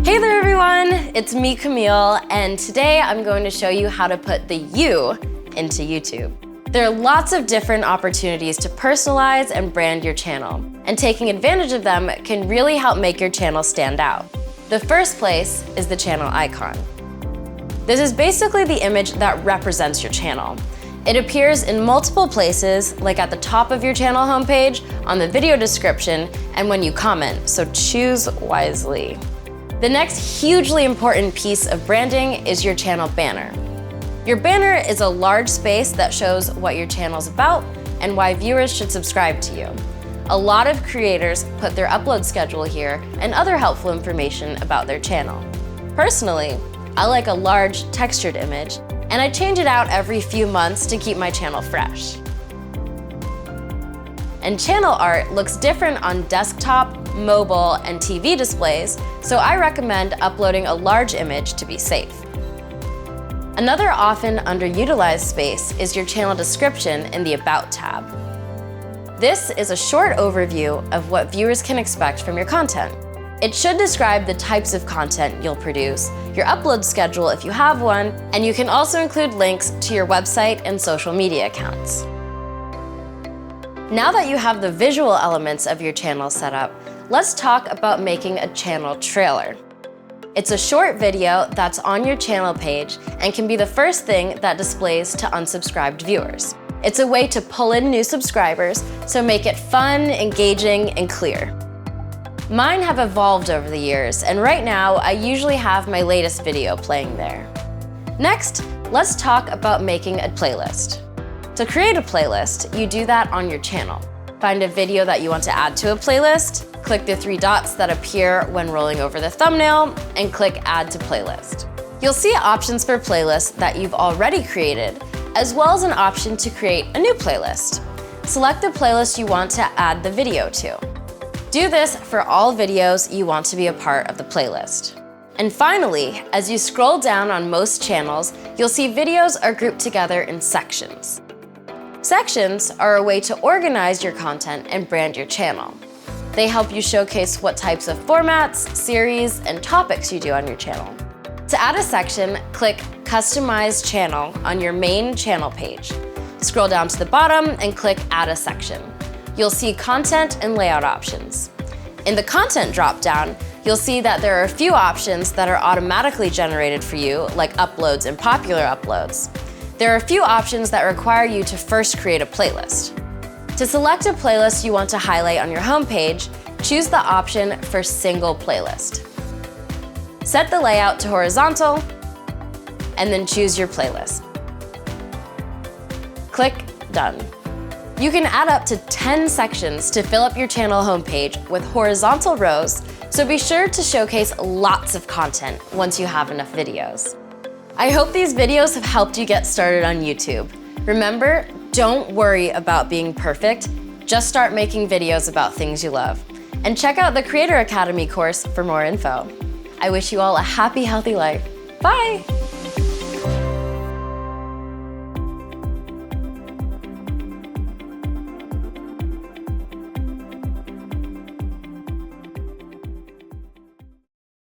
Hey there everyone, it's me Camille, and today I'm going to show you how to put the you into YouTube. There are lots of different opportunities to personalize and brand your channel, and taking advantage of them can really help make your channel stand out. The first place is the channel icon. This is basically the image that represents your channel. It appears in multiple places, like at the top of your channel homepage, on the video description, and when you comment, so choose wisely. The next hugely important piece of branding is your channel banner. Your banner is a large space that shows what your channel's about and why viewers should subscribe to you. A lot of creators put their upload schedule here and other helpful information about their channel. Personally, I like a large textured image, and I change it out every few months to keep my channel fresh. And channel art looks different on desktop, mobile, and TV displays, so I recommend uploading a large image to be safe. Another often underutilized space is your channel description in the About tab. This is a short overview of what viewers can expect from your content. It should describe the types of content you'll produce, your upload schedule if you have one, and you can also include links to your website and social media accounts. Now that you have the visual elements of your channel set up, let's talk about making a channel trailer. It's a short video that's on your channel page and can be the first thing that displays to unsubscribed viewers. It's a way to pull in new subscribers, so make it fun, engaging, and clear. Mine have evolved over the years, and right now I usually have my latest video playing there. Next, let's talk about making a playlist. To create a playlist, you do that on your channel. Find a video that you want to add to a playlist, click the three dots that appear when rolling over the thumbnail, and click Add to Playlist. You'll see options for playlists that you've already created, as well as an option to create a new playlist. Select the playlist you want to add the video to. Do this for all videos you want to be a part of the playlist. And finally, as you scroll down on most channels, you'll see videos are grouped together in sections. Sections are a way to organize your content and brand your channel. They help you showcase what types of formats, series, and topics you do on your channel. To add a section, click Customize Channel on your main channel page. Scroll down to the bottom and click Add a Section. You'll see content and layout options. In the content dropdown, you'll see that there are a few options that are automatically generated for you, like uploads and popular uploads. There are a few options that require you to first create a playlist. To select a playlist you want to highlight on your homepage, choose the option for Single Playlist. Set the layout to horizontal, and then choose your playlist. Click Done. You can add up to 10 sections to fill up your channel homepage with horizontal rows, so be sure to showcase lots of content once you have enough videos. I hope these videos have helped you get started on YouTube. Remember, don't worry about being perfect, just start making videos about things you love. And check out the Creator Academy course for more info. I wish you all a happy, healthy life. Bye!